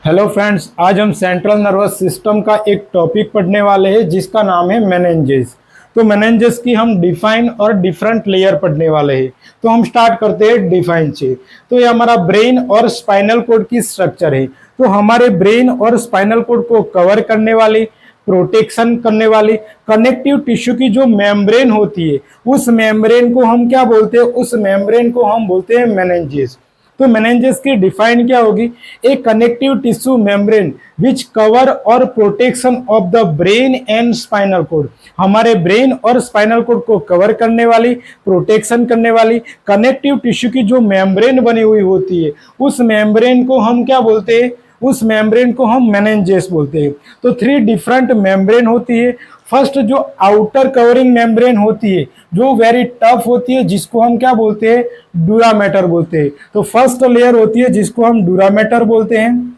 Hello friends, आज हम central nervous system का एक टॉपिक पढ़ने वाले हैं जिसका नाम है मेनिंजेस। तो मेनिंजेस की हम डिफाइन और डिफरेंट लेयर पढ़ने वाले हैं। तो हम स्टार्ट करते हैं डिफाइन से। तो ये हमारा ब्रेन और स्पाइनल कोड की स्ट्रक्चर है। तो हमारे ब्रेन और स्पाइनल कोड को कवर करने वाली, प्रोटेक्शन करने वाली कनेक्टिव टिश्यू की जो मेम्ब्रेन होती है, उस मेम्ब्रेन को हम क्या बोलते हैं? उस मेम्ब्रेन को हम बोलते हैं मेनिंजेस। तो मेनिंजेस की डिफाइन क्या होगी? A connective tissue membrane which cover और protection of the brain and spinal cord. हमारे ब्रेन और स्पाइनल कोड को कवर करने वाली, प्रोटेक्शन करने वाली कनेक्टिव टिश्यू की जो मेम्ब्रेन बनी हुई होती है, उस मेम्ब्रेन को हम क्या बोलते हैं? उस मेम्ब्रेन को हम मेनिंजेस बोलते हैं। तो थ्री डिफरेंट मेम्ब्रेन होती है। फर्स्ट जो आउटर कवरिंग मेम्ब्रेन होती है, जो वेरी टफ होती है, जिसको हम क्या बोलते हैं? डूरामेटर बोलते हैं। तो फर्स्ट लेयर होती है जिसको हम डूरामेटर बोलते हैं।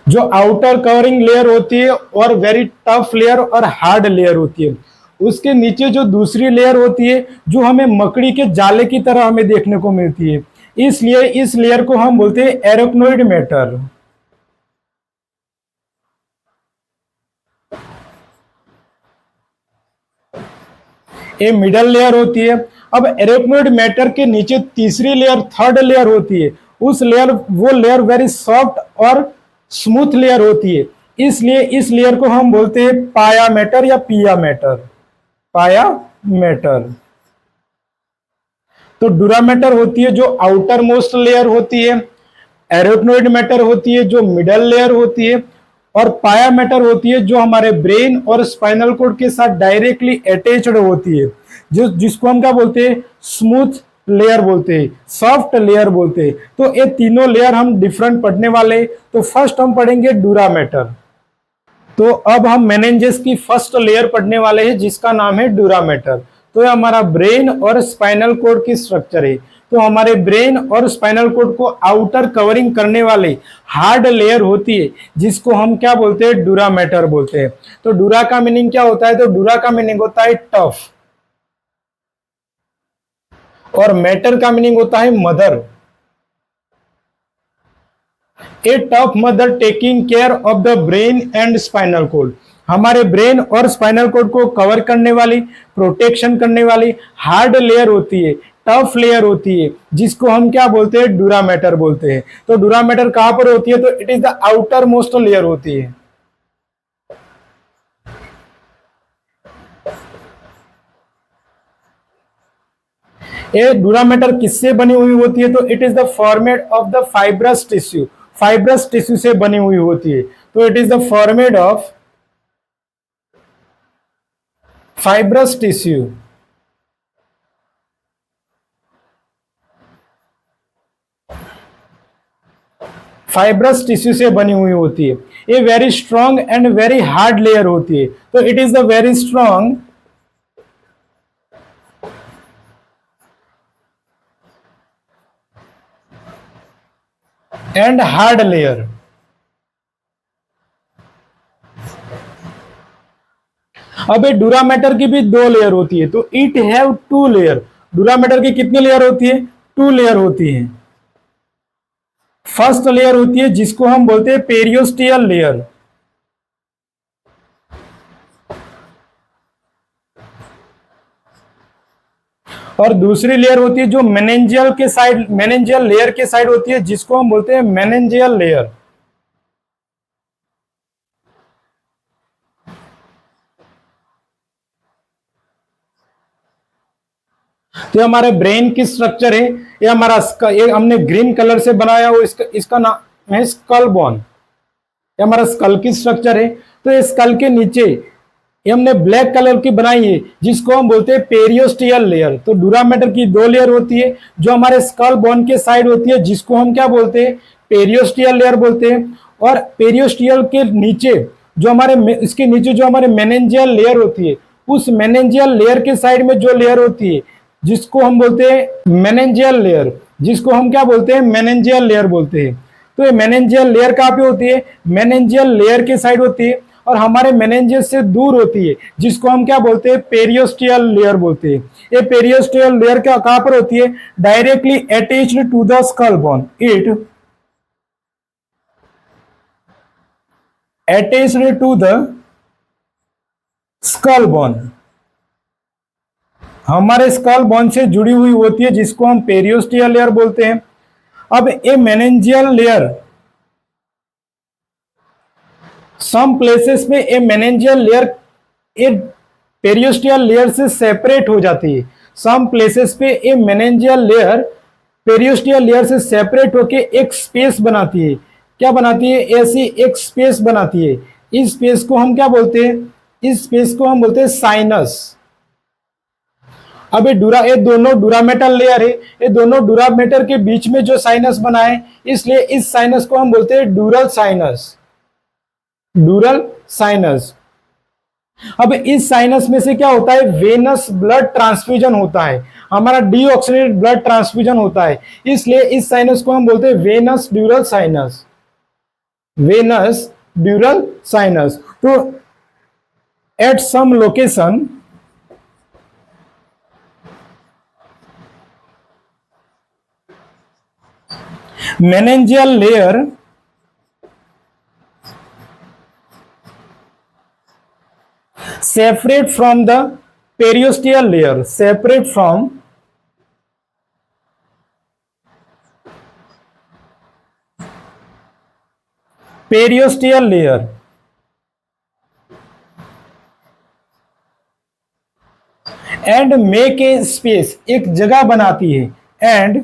जो आउटर कवरिंग लेयर होती है और वेरी टफ लेयर और हार्ड लेयर होती है, उसके नीचे जो दूसरी लेयर होती है, जो हमें मकड़ी के जाले की तरह हमें देखने को मिलती है, इसलिए इस लेयर को हम बोलते हैं एराक्नोइड मैटर। ये मिडल लेयर होती है। अब एराक्नोइड मैटर के नीचे तीसरी लेयर, थर्ड लेयर होती है। उस लेयर, वो लेयर वेरी सॉफ्ट और स्मूथ लेयर होती है, इसलिए इस लेयर को हम बोलते हैं पाया मैटर या पिया मैटर। पाया मैटर। तो डूरामेटर होती है जो आउटर मोस्ट लेयर होती है, एराक्नोइड मैटर होती है जो मिडल लेयर होती है, और पाया मैटर होती है जो हमारे ब्रेन और स्पाइनल कोड के साथ डायरेक्टली अटैच्ड होती है, जो जिसको हम क्या बोलते हैं? स्मूथ लेयर बोलते हैं, सॉफ्ट लेयर बोलते हैं। तो ये तीनों लेयर हम डिफरेंट पढ़ने वाले। तो फर्स्ट हम पढ़ेंगे डूरामेटर। तो अब हम मेनिंजेस की फर्स्ट लेयर पढ़ने वाले हैं जिसका नाम है डूरामेटर। तो ये हमारा ब्रेन और स्पाइनल कोड की स्ट्रक्चर है। तो हमारे ब्रेन और स्पाइनल कोड को आउटर कवरिंग करने वाली हार्ड लेयर होती है जिसको हम क्या बोलते हैं? डूरामेटर बोलते हैं। तो डूरा का मीनिंग क्या होता है? तो डूरा का मीनिंग होता है टफ, और मैटर का मीनिंग होता है mother. A tough mother taking care of the brain and spinal cord. हमारे ब्रेन और स्पाइनल कोड को कवर करने वाली, प्रोटेक्शन करने वाली हार्ड लेयर होती है, टफ लेयर होती है, जिसको हम क्या बोलते हैं? डूरामेटर बोलते हैं। तो डूरामेटर कहां पर होती है? तो it is the outer most layer होती है। ये डूरामेटर किससे बनी हुई होती है? तो it is the format of the fibrous tissue. Fibrous tissue से बनी हुई होती है। तो it is the format of fibrous tissue. Fibrous tissue से बनी हुई होती है। ये very strong and very hard layer होती है। तो it is the very strong and hard layer. अब ये डूरामेटर की भी दो लेयर होती है। तो इट हैव टू लेयर। डूरामेटर की कितनी लेयर होती है? टू लेयर होती है। फर्स्ट लेयर होती है जिसको हम बोलते हैं पेरियोस्टियल लेयर, और दूसरी लेयर होती है जो मेनिंजियल के साइड, मेनिंजियल लेयर के साइड होती है, जिसको हम बोलते हैं मेनिंजियल लेयर। तो हमारे ब्रेन की स्ट्रक्चर है। ये हमारा ये हमने ग्रीन कलर से बनाया हुआ, इसका नाम है स्कल बोन। ये हमारा स्कल की स्ट्रक्चर है। तो ये स्कल के नीचे ये हमने ब्लैक कलर की बनाई है जिसको हम बोलते हैं पेरियोस्टियल लेयर। तो डूरामेटर की दो लेयर होती है, जो हमारे स्कल बोन के साइड होती है, जिसको हम क्या बोलते हैं? पेरियोस्टियल लेयर बोलते हैं। और पेरियोस्टियल के नीचे जो हमारे, इसके नीचे जो हमारे मेनिंजियल लेयर होती है, उस मेनिंजियल लेयर के साइड में जो लेयर होती है, जिसको हम बोलते हैं मेनिंजियल लेयर, जिसको हम क्या बोलते हैं? मेनिंजियल लेयर बोलते हैं। तो ये मेनिंजियल लेयर कहाँ पे होती है? मेनिंजियल लेयर के साइड होती है। और हमारे मेनिंजेस से दूर होती है, जिसको हम क्या बोलते हैं, पेरियोस्टियल लेयर बोलते हैं। ये पेरियोस्टियल लेयर क्या कहां पर होती है, directly attached to the skull bone, it attached to the skull bone, हमारे स्कल बोन से जुड़ी हुई होती है, जिसको हम पेरियोस्टियल लेयर बोलते हैं। अब a meningeal layer, some places में a meningeal layer a periosteal layer से सेपरेट हो जाती है। सम प्लेसेस पे a meningeal layer periosteal layer से सेपरेट होके एक स्पेस बनाती है। क्या बनाती है, ऐसी एक स्पेस बनाती है। इस स्पेस को हम क्या बोलते हैं, इस स्पेस को हम बोलते हैं साइनस। अब ये दोनों डूरामेटल लेयर है, ये दोनों डूरामेटर के बीच में जो साइनस बना है, इसलिए इस साइनस को हम बोलते हैं डूरल साइनस, डूरल साइनस। अब इस साइनस में से क्या होता है, वेनस ब्लड ट्रांसफ्यूजन होता है, हमारा डीऑक्सीनेटेड ब्लड ट्रांसफ्यूजन होता है, इसलिए इस साइनस को हम बोलते हैं venous dural sinus, venous dural sinus. तो at some location meningeal layer separate from the periosteal layer, separate from periosteal layer and make a space, एक जगह बनाती है, and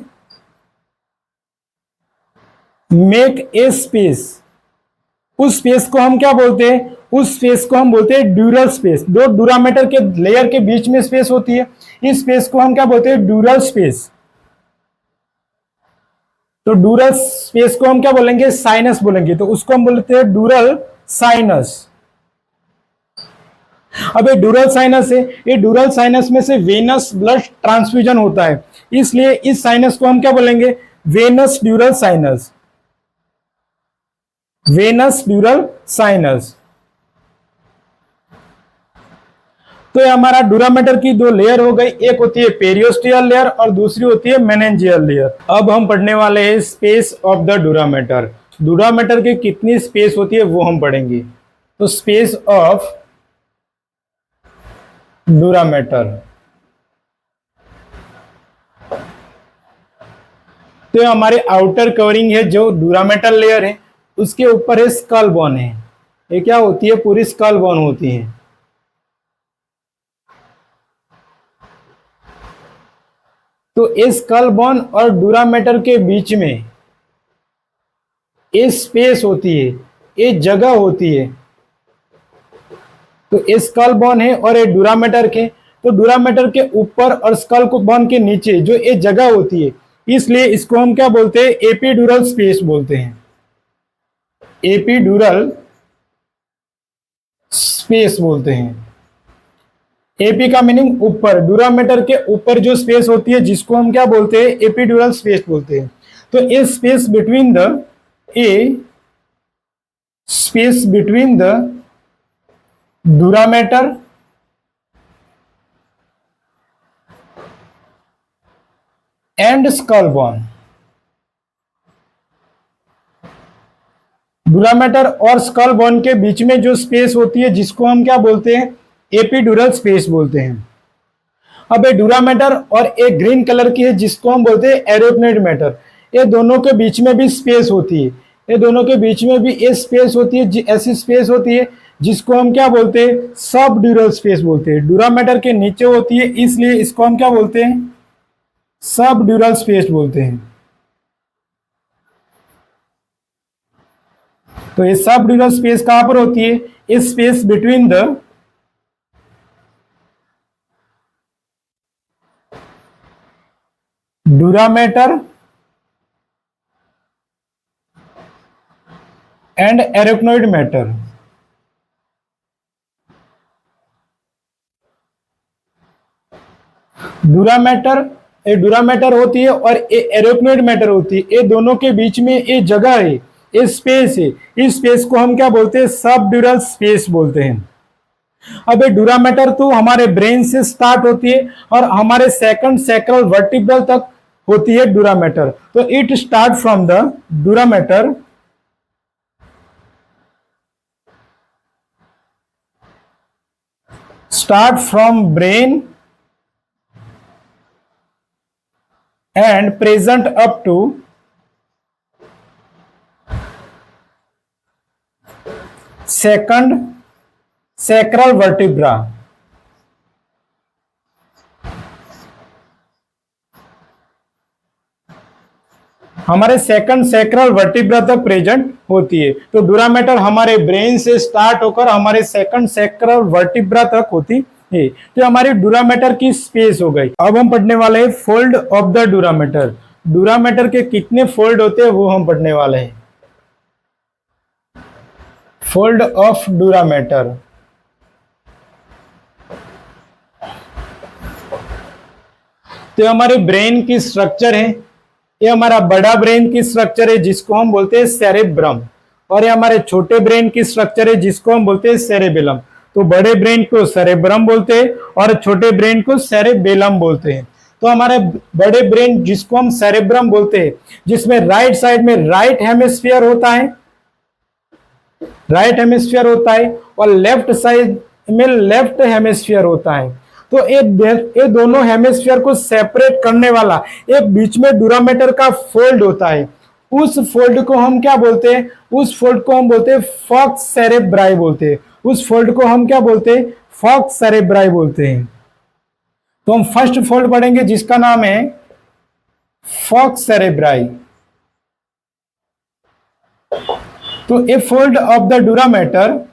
मेक ए स्पेस, उस स्पेस को हम क्या बोलते हैं, उस स्पेस को हम बोलते हैं ड्यूरल स्पेस। दो डूरामेटर के लेयर के बीच में स्पेस होती है, इस स्पेस को हम क्या बोलते हैं, ड्यूरल स्पेस। तो ड्यूरल स्पेस को हम क्या बोलेंगे, साइनस बोलेंगे, तो उसको हम बोलते हैं ड्यूरल साइनस। अब ये ड्यूरल साइनस है, ये ड्यूरल साइनस में से वेनस ब्लड ट्रांसफ्यूजन होता है, इसलिए इस साइनस को हम क्या बोलेंगे, venous dural sinus, venous dural sinus. तो ये हमारा डूरामेटर की दो लेयर हो गई, एक होती है पेरियोस्टियल लेयर और दूसरी होती है मेनिंजियल लेयर। अब हम पढ़ने वाले हैं स्पेस ऑफ द डूरामेटर। डूरामेटर की कितनी स्पेस होती है वो हम पढ़ेंगे। तो स्पेस ऑफ डूरामेटर, तो हमारे आउटर कवरिंग है जो डूरामेटल लेयर है, उसके ऊपर है स्कल बोन है। ये क्या होती है, पूरी स्कल बोन होती है। तो इस स्कल बोन और डूरामेटर के बीच में ये स्पेस होती है, ये जगह होती है। तो ये स्कल बोन है और ये डूरामेटर के, तो डूरामेटर के ऊपर और स्कल बोन के नीचे जो ये जगह होती है, इसलिए इसको हम क्या बोलते हैं, एपिड्यूरल स्पेस बोलते हैं, एपिड्यूरल स्पेस बोलते हैं। एपी का मीनिंग ऊपर, डूरामेटर के ऊपर जो स्पेस होती है जिसको हम क्या बोलते हैं, एपिड्यूरल स्पेस बोलते हैं। तो a space between the, a space between the dura mater and skull bone, dura mater और स्कल बोन के बीच में जो स्पेस होती है जिसको हम क्या बोलते हैं, एपिड्यूरल स्पेस बोलते हैं। अब ये डूरामेटर और एक ग्रीन कलर की है जिसको हम बोलते हैं एरोक्नेट मैटर, ये दोनों के बीच में भी स्पेस होती है, ये दोनों के बीच में भी ये स्पेस होती है, ऐसी स्पेस होती है जिसको हम क्या बोलते हैं, सब ड्यूरल स्पेस बोलते हैं। डूरामेटर के नीचे होती है, इसलिए इसको हम क्या बोलते हैं, सब ड्यूरल स्पेस बोलते हैं। तो ये सब ड्यूरल स्पेस कहां पर होती है, इस space between the dura mater and arachnoid mater. Dura mater होती है और एरोक्नोइड मैटर होती है, ये दोनों के बीच में ये जगह है, स्पेस है, इस स्पेस को हम क्या बोलते हैं, सबड्यूरल स्पेस बोलते हैं। अब ये डूरा मैटर तो हमारे ब्रेन से स्टार्ट होती है और हमारे सेकंड सैक्रल वर्टिब्रल तक होती है डूरा मैटर। तो it start from the dura mater start from brain and present up to second sacral vertebra। हमारे सेकंड सैक्रल वर्टिब्रा तक प्रेजेंट होती है। तो डूरा मैटर हमारे ब्रेन से स्टार्ट होकर हमारे सेकंड सैक्रल वर्टिब्रा तक होती है। तो हमारी डूरा मैटर की स्पेस हो गई। अब हम पढ़ने वाले हैं fold of the dura mater. Dura mater के कितने फोल्ड होते हैं वो हम पढ़ने वाले हैं। फोल्ड ऑफ डूरा मैटर, तो हमारे ब्रेन की स्ट्रक्चर है, ये हमारा बड़ा ब्रेन की स्ट्रक्चर है जिसको हम बोलते हैं सेरेब्रम, और ये हमारे छोटे ब्रेन की स्ट्रक्चर है जिसको हम बोलते हैं सेरेबेलम। तो बड़े ब्रेन को सेरेब्रम बोलते हैं और छोटे ब्रेन को सेरेबेलम बोलते हैं। तो हमारे बड़े ब्रेन जिसको हम सेरेब्रम बोलते हैं, जिसमें राइट साइड में राइट हेमिस्फीयर होता है, राइट हेमिस्फीयर होता है, और लेफ्ट साइड में लेफ्ट हेमिस्फीयर होता है। तो ये दोनों हेमिस्फीयर को सेपरेट करने वाला एक बीच में डूरा मैटर का फोल्ड होता है। उस फोल्ड को हम क्या बोलते हैं, उस फोल्ड को हम बोलते हैं फॉक्स सेरेब्राई बोलते हैं। उस फोल्ड को हम क्या बोलते हैं, फॉक्स सेरेब्राई बोलते हैं। तो हम फर्स्ट फोल्ड पढ़ेंगे जिसका नाम है फॉक्स सेरेब्राई। तो a fold of the dura mater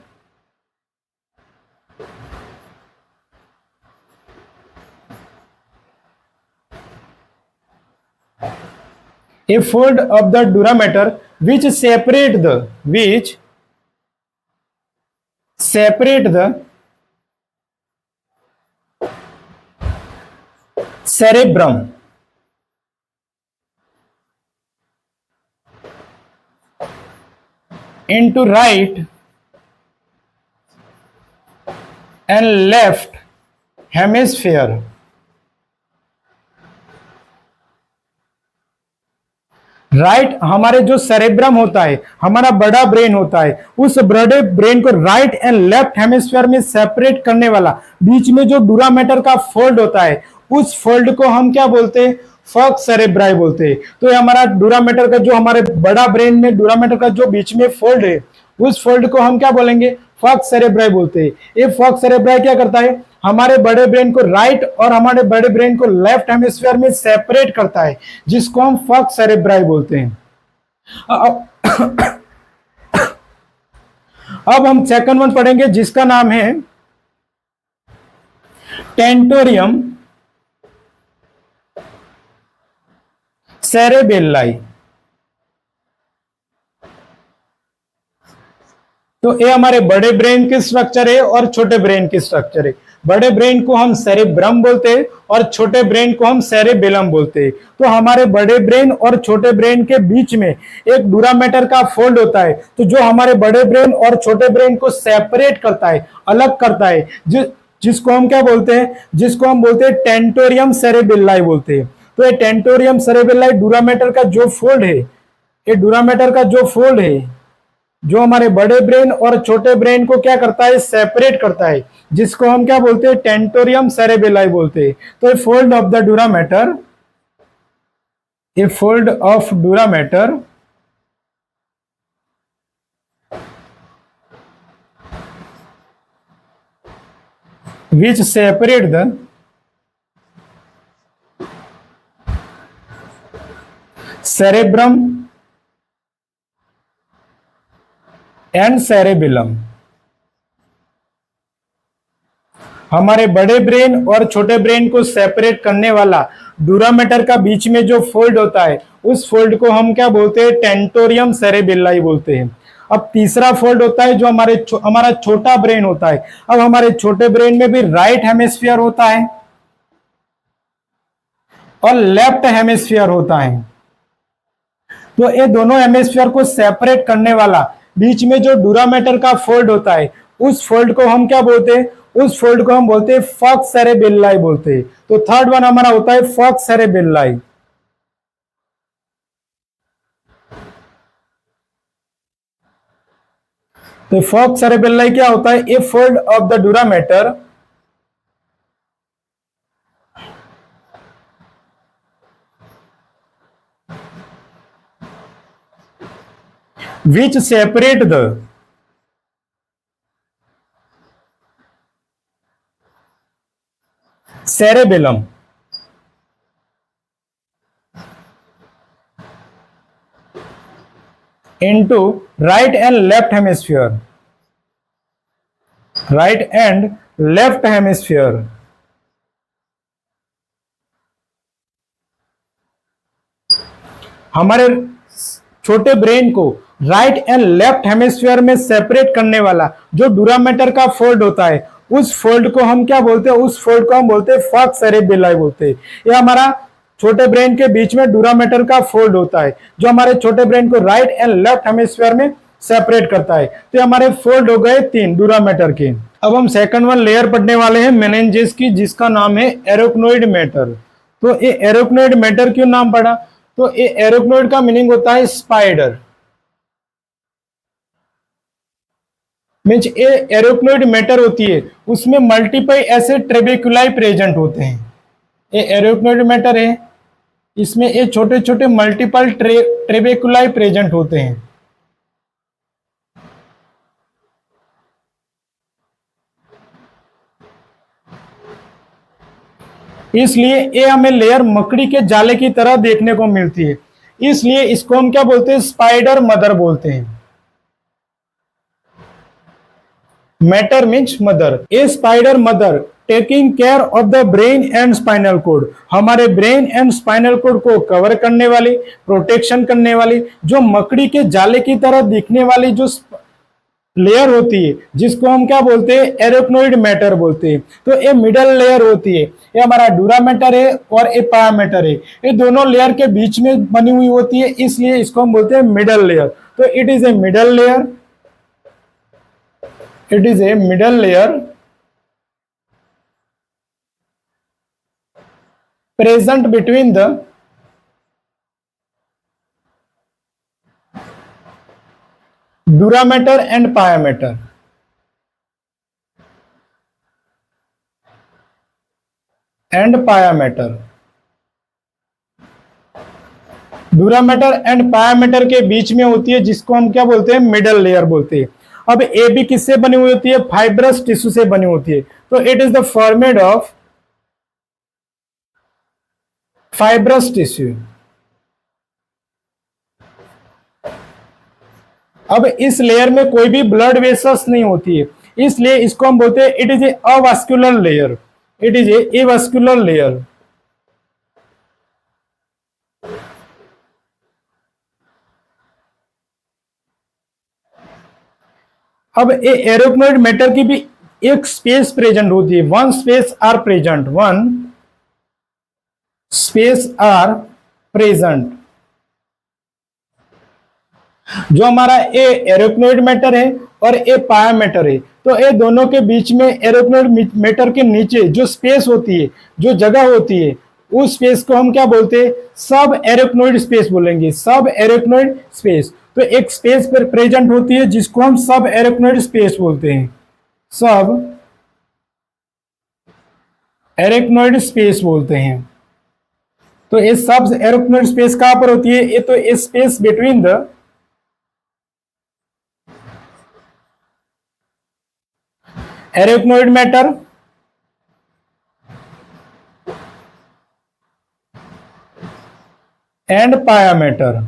a fold of the dura matter which separate the cerebrum into right and left hemisphere। Right हमारे जो सेरेब्रम होता है, हमारा बड़ा ब्रेन होता है, उस बड़े ब्रेन को राइट एंड लेफ्ट हेमिस्फीयर में सेपरेट करने वाला बीच में जो डूरा मैटर का फोल्ड होता है, उस फोल्ड को हम क्या बोलते हैं, फॉक्स सेरेब्राई बोलते हैं। तो ये हमारा डूरा मैटर का जो हमारे बड़ा ब्रेन में डूरा मैटर का जो बीच में फोल्ड है, उस फोल्ड को हम क्या बोलेंगे, फॉक्स सेरेब्राई बोलते हैं। ये फॉक्स सेरेब्राई क्या करता है, हमारे बड़े ब्रेन को राइट और हमारे बड़े ब्रेन को लेफ्ट हेमिस्फीयर में सेपरेट करता है, जिसको हम फॉक्स सेरेब्राई बोलते हैं। अब हम सेकंड वन पढ़ेंगे जिसका नाम है टेंटोरियम सेरेबेल्लाई। तो ये हमारे बड़े ब्रेन की स्ट्रक्चर है और छोटे ब्रेन की स्ट्रक्चर है। बड़े ब्रेन को हम सेरेब्रम बोलते हैं और छोटे ब्रेन को हम सेरेबेलम बोलते हैं। तो हमारे बड़े ब्रेन और छोटे ब्रेन के बीच में एक डूरा मैटर का फोल्ड होता है, तो जो हमारे बड़े ब्रेन और छोटे ब्रेन को सेपरेट करता है, अलग करता है, जिसको हम क्या बोलते हैं, जिसको हम बोलते हैं टेंटोरियम सेरेबेल्लाई बोलते हैं। तो ये टेंटोरियम सेरेबेल्लाई डूरा मैटर का जो फोल्ड है, ये डूरा मैटर का जो फोल्ड है, जो हमारे बड़े ब्रेन और छोटे ब्रेन को क्या करता है, सेपरेट करता है, जिसको हम क्या बोलते हैं, टेंटोरियम सेरेबेलाई बोलते हैं। तो a fold of the dura mater, a fold of dura mater which separate the cerebrum and cerebellum। हमारे बड़े ब्रेन और छोटे ब्रेन को सेपरेट करने वाला डूरा मैटर का बीच में जो फोल्ड होता है, उस फोल्ड को हम क्या बोलते हैं, टेंटोरियम सेरेबेल्लाई बोलते हैं। अब तीसरा फोल्ड होता है जो हमारा छोटा ब्रेन होता है। अब हमारे छोटे ब्रेन में भी राइट हेमिस्फीयर होता है और लेफ्ट हेमिस्फीयर होता है। तो ये दोनों हेमिस्फीयर को सेपरेट करने वाला बीच में जो डूरामेटर का फोल्ड होता है, उस फोल्ड को हम क्या बोलते हैं? उस फोल्ड को हम बोलते हैं फॉक्स सेरेबेल्लाई बोलते हैं। तो थर्ड वन हमारा होता है फॉक्स सेरेबेल्लाई। तो फॉक्स सेरेबेल्लाई क्या होता है? A fold of the dura mater which separate the cerebellum into right and left hemisphere, right and left hemisphere। हमारे छोटे ब्रेन को राइट एंड लेफ्ट हेमिस्फीयर में सेपरेट करने वाला जो डूरामेटर का फोल्ड होता है, उस फोल्ड को हम क्या बोलते हैं? उस फोल्ड को हम बोलते हैं फॉक्स सेरेबेल्लाई बोलते हैं। ये हमारा छोटे ब्रेन के बीच में डूरामेटर का फोल्ड होता है जो हमारे छोटे ब्रेन को राइट एंड लेफ्ट हेमिस्फीयर में सेपरेट करता है। तो हमारे फोल्ड हो गए 3 डूरामेटर के। अब हम सेकंड वन लेयर पढ़ने वाले हैं मेनिंजेस की, जिसका नाम है एरोक्नोइड मैटर। तो ये एरोक्नोइड मैटर क्यों नाम पड़ा? तो ये एरोक्नोइड का मीनिंग होता है स्पाइडर। मीन्स ये एरोक्नोइड मैटर होती है, उसमें मल्टीपल ऐसे ट्रेबेकुलाई प्रेजेंट होते हैं। ये एरोक्नोइड मैटर है, इसमें ये छोटे छोटे मल्टीपल ट्रेबेकुलाई प्रेजेंट होते हैं। इसलिए ये हमें लेयर मकड़ी के जाले की तरह देखने को मिलती है, इसलिए इसको हम क्या बोलते हैं? स्पाइडर मदर बोलते हैं। Matter means mother. A spider mother taking care of the brain and spinal cord, हमारे ब्रेन एंड स्पाइनल कोड को कवर करने वाली, प्रोटेक्शन करने वाली, जो मकड़ी के जाले की तरह दिखने वाली जो लेयर होती है, जिसको हम क्या बोलते हैं? एरोक्नोइड मैटर बोलते हैं। तो ये मिडल लेयर होती है, ये हमारा डूरामेटर है और ये पायामेटर है, ये दोनों लेयर के बीच में बनी हुई होती है, इसलिए इसको हम बोलते हैं मिडल लेयर। तो it is A middle layer, it is a middle layer present between the durameter and pyometer। Dura mater and pia mater के बीच में होती है, जिसको हम क्या बोलते हैं? मिडल लेयर बोलते हैं। अब ए बी किससे बनी हुई होती है? फाइब्रस टिश्यू से बनी होती है। तो it is the format of fibrous tissue. अब इस लेयर में कोई भी ब्लड वेसल्स नहीं होती है, इसलिए इसको हम बोलते हैं it is a avascular layer. It is a vascular layer. अब ये एरोक्नोइड मैटर की भी एक स्पेस प्रेजेंट होती है, one space are present, one space are present. जो हमारा ये एरोक्नोइड मैटर है और ये पायामेटर है, तो ये दोनों के बीच में एरोक्नोइड मैटर के नीचे जो स्पेस होती है, जो जगह होती है, उस स्पेस को हम क्या बोलते हैं? सब एरोक्नोइड स्पेस बोलेंगे, सब एरोक्नोइड स्पेस। तो एक स्पेस पर प्रेजेंट होती है जिसको हम सब एरोक्नोइड स्पेस बोलते हैं, सब एरोक्नोइड स्पेस बोलते हैं। तो ये सब एरोक्नोइड स्पेस कहां पर होती है? ये तो space between the arachnoid mater and pia mater.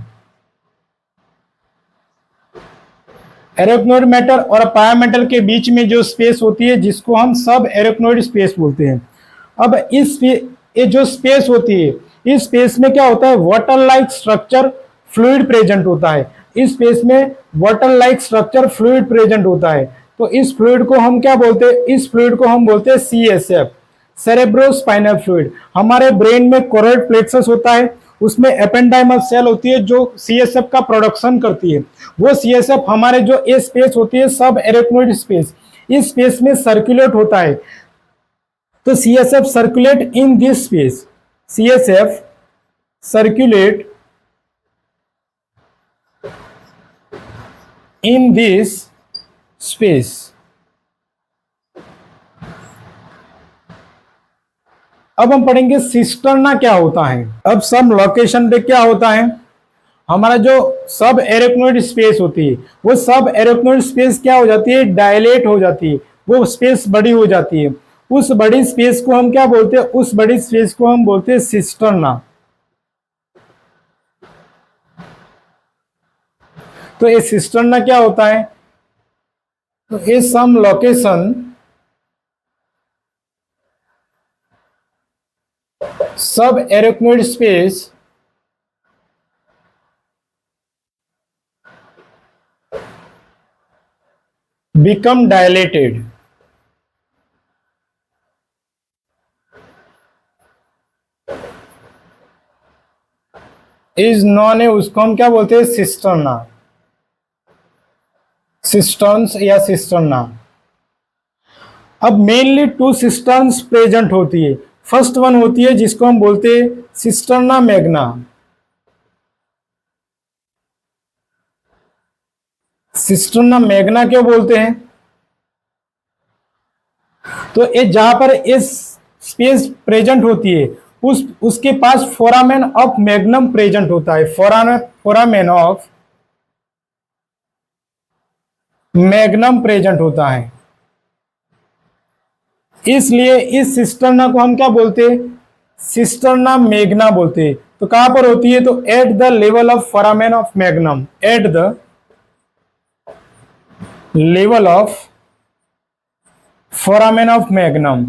Arachnoid mater और पायामेटर के बीच में जो स्पेस होती है, जिसको हम सब एरोक्नोइड स्पेस बोलते हैं। अब ये जो स्पेस होती है, इस स्पेस में क्या होता है? Water like structure fluid present होता है। इस स्पेस में water like structure fluid present होता है। तो इस फ्लूइड को हम क्या बोलते हैं? इस फ्लूइड को हम बोलते हैं CSF, सेरेब्रोस्पाइनल फ्लूइड। हमारे ब्रेन में कोरोइड प्लेक्सस होता है उसमें एपेंडाइमल सेल होती है जो सीएसएफ का प्रोडक्शन करती है। वो सीएसएफ हमारे जो ये स्पेस होती है सब एरेक्नोइड स्पेस, इस स्पेस में सर्कुलेट होता है। तो CSF circulate in this space, CSF circulate in this space. अब हम पढ़ेंगे सिस्टर्ना क्या होता है। अब सब लोकेशन पे क्या होता है, हमारा जो सब एरेक्नोइड स्पेस होती है वो सब एरेक्नोइड स्पेस क्या हो जाती है, डायलेट हो जाती है, वो स्पेस बड़ी हो जाती है। उस बड़ी स्पेस को हम क्या बोलते हैं, उस बड़ी स्पेस को हम बोलते हैं सिस्टर्ना। तो ये सिस्टर्ना क्या होता है, तो ये सम लोकेशन सब arachnoid space become dilated is known है, उसको हम क्या बोलते हैं, सिस्टर्ना, सिस्टर्न्स या सिस्टर्ना। अब मेनली टू सिस्टर्न्स प्रेजेंट होती है। फर्स्ट वन होती है जिसको हम बोलते हैं सिस्टर्ना मैग्ना, सिस्टर्ना मैग्ना क्यों बोलते हैं, तो ये जहां पर इस स्पेस प्रेजेंट होती है उसके पास फोरामेन ऑफ मैग्नम प्रेजेंट होता है, फोरामेन ऑफ मैग्नम प्रेजेंट होता है। इसलिए इस सिस्टर्ना को हम क्या बोलते हैं, सिस्टर्ना मैग्ना बोलते हैं। तो कहां पर होती है, तो eight the level of foramen of magnum, eight the level of foramen of magnum.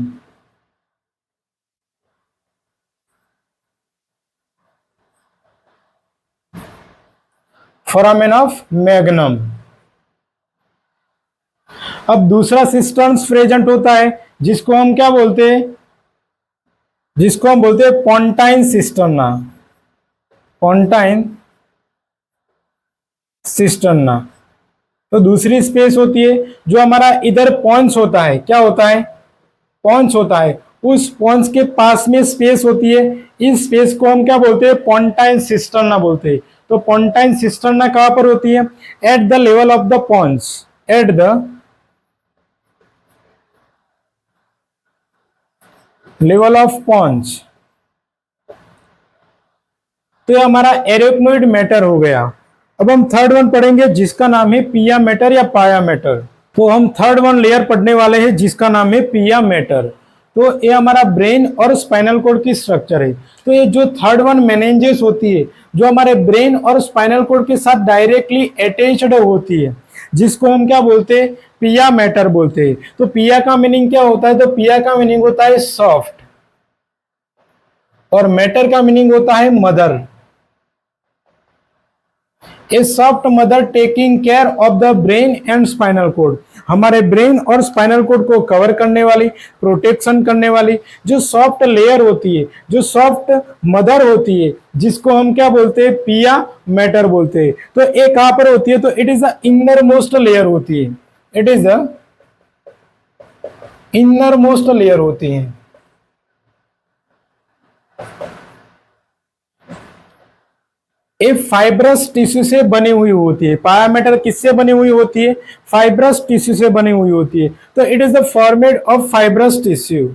Foramen of magnum. अब दूसरा सिस्टर्न्स प्रेजेंट होता है जिसको हम क्या बोलते हैं, जिसको हम बोलते हैं पोंटाइन सिस्टर्ना, पोंटाइन सिस्टर्ना। तो दूसरी स्पेस होती है जो हमारा इधर पॉन्स होता है, क्या होता है, पॉन्स होता है, उस पॉन्स के पास में स्पेस होती है, इस स्पेस को हम क्या बोलते हैं, पोंटाइन सिस्टर्ना बोलते हैं। तो पोंटाइन सिस्टर्ना कहां पर होती है, at the level of the pons, at the level of pons. तो ये हमारा एरेक्नोइड मैटर हो गया। अब हम थर्ड वन पढ़ेंगे जिसका नाम है पिया मैटर या पाया मैटर। तो हम थर्ड वन लेयर पढ़ने वाले हैं जिसका नाम है पिया मैटर। तो ये हमारा ब्रेन और स्पाइनल कोड की स्ट्रक्चर है। तो ये जो थर्ड वन मेनिंजेस होती है जो हमारे ब्रेन और स्पाइनल कोड के साथ डायरेक्टली अटैच्ड होती है, जिसको हम क्या बोलते हैं, पिया मैटर बोलते हैं। तो पिया का मीनिंग क्या होता है, तो पिया का मीनिंग होता है सॉफ्ट, और मैटर का मीनिंग होता है mother. A soft mother taking care of the brain and spinal cord, हमारे ब्रेन और स्पाइनल कोड को कवर करने वाली, प्रोटेक्शन करने वाली जो सॉफ्ट लेयर होती है, जो सॉफ्ट मदर होती है, जिसको हम क्या बोलते हैं, पिया मैटर बोलते हैं। तो ये कहां पर होती है, तो it is the inner most layer होती है, it is the inner most layer होती है। ये फाइब्रस टिश्यू से बनी हुई होती है। पाया मैटर किससे बनी हुई होती है, फाइब्रस टिश्यू से बनी हुई होती है। तो it is the formed of fibrous tissue,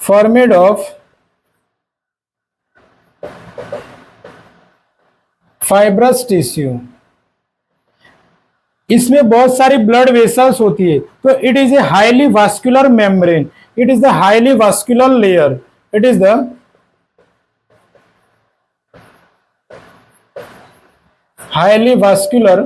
formed of fibrous tissue. इसमें बहुत सारी ब्लड वेसल्स होती है। तो it is a highly vascular membrane, it is the highly vascular layer, it is the highly vascular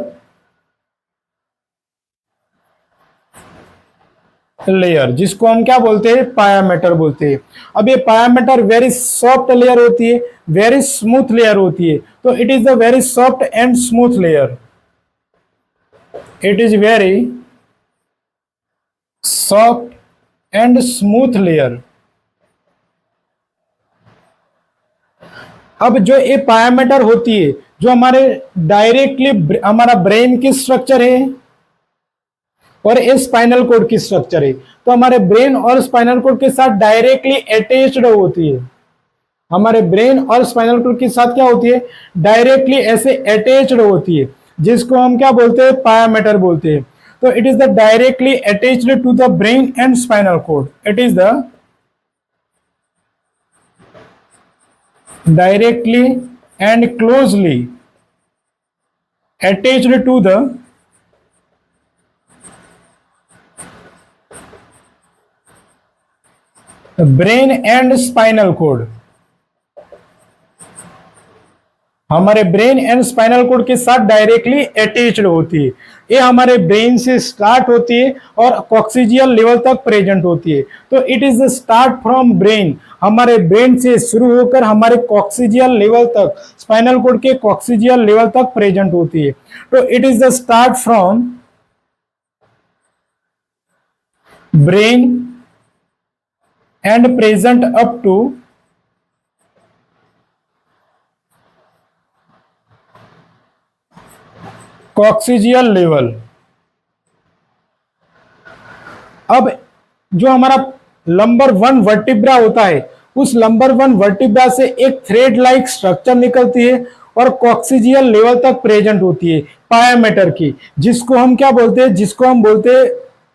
layer, जिसको हम क्या बोलते हैं, पाया मैटर बोलते हैं। अब ये पाया मैटर वेरी सॉफ्ट लेयर होती है, वेरी स्मूथ लेयर होती है। तो it is the very soft and smooth layer, it is very soft and smooth layer. अब जो ये पायामेटर होती है, जो हमारे डायरेक्टली हमारा ब्रेन की स्ट्रक्चर है और ये स्पाइनल कोड की स्ट्रक्चर है, तो हमारे ब्रेन और स्पाइनल कोड के साथ डायरेक्टली अटैच्ड होती है। हमारे ब्रेन और स्पाइनल कोड के साथ क्या होती है, डायरेक्टली ऐसे अटैच्ड होती है, जिसको हम क्या बोलते हैं, पायामेटर बोलते हैं। तो it is the directly attached to the brain and spinal cord. It is the directly and closely attached to the brain and spinal cord। हमारे ब्रेन एंड स्पाइनल कोड के साथ डायरेक्टली अटैच्ड होती है। ये हमारे ब्रेन से start होती है और कॉक्सिजियल लेवल तक प्रेजेंट होती है। तो it is the start from brain, हमारे ब्रेन से शुरू होकर हमारे कॉक्सिजियल लेवल तक, स्पाइनल कोड के कॉक्सिजियल लेवल तक प्रेजेंट होती है। तो it is the start from brain and present up to coccygeal level. अब जो हमारा लंबर 1 वर्टिब्रा होता है, उस लंबर 1 वर्टिब्रा से एक थ्रेड लाइक स्ट्रक्चर निकलती है और कॉक्सिजियल लेवल तक प्रेजेंट होती है पायामेटर की, जिसको हम क्या बोलते हैं, जिसको हम बोलते हैं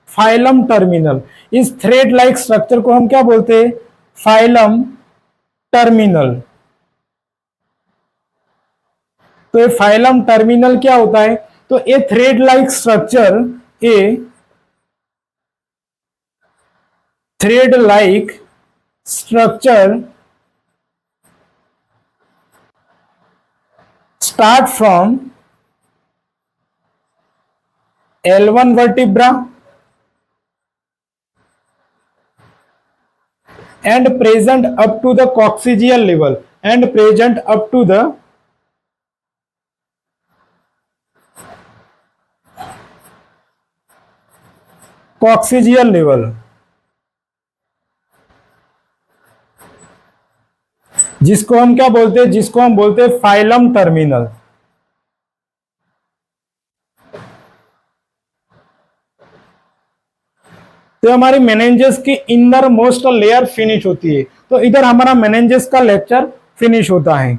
फाइलम टर्मिनल। इस थ्रेड लाइक स्ट्रक्चर को हम क्या बोलते हैं, फाइलम टर्मिनल। तो ये फाइलम टर्मिनल क्या होता है, तो a thread like structure, a thread like structure start from L1 vertebra and present up to the coccygeal level and present up to the coccygeal level, जिसको हम क्या बोलते हैं, जिसको हम बोलते हैं फाइलम टर्मिनल। तो हमारी मेनिंजेस की इनर मोस्ट लेयर फिनिश होती है। तो इधर हमारा मेनिंजेस का लेक्चर फिनिश होता है।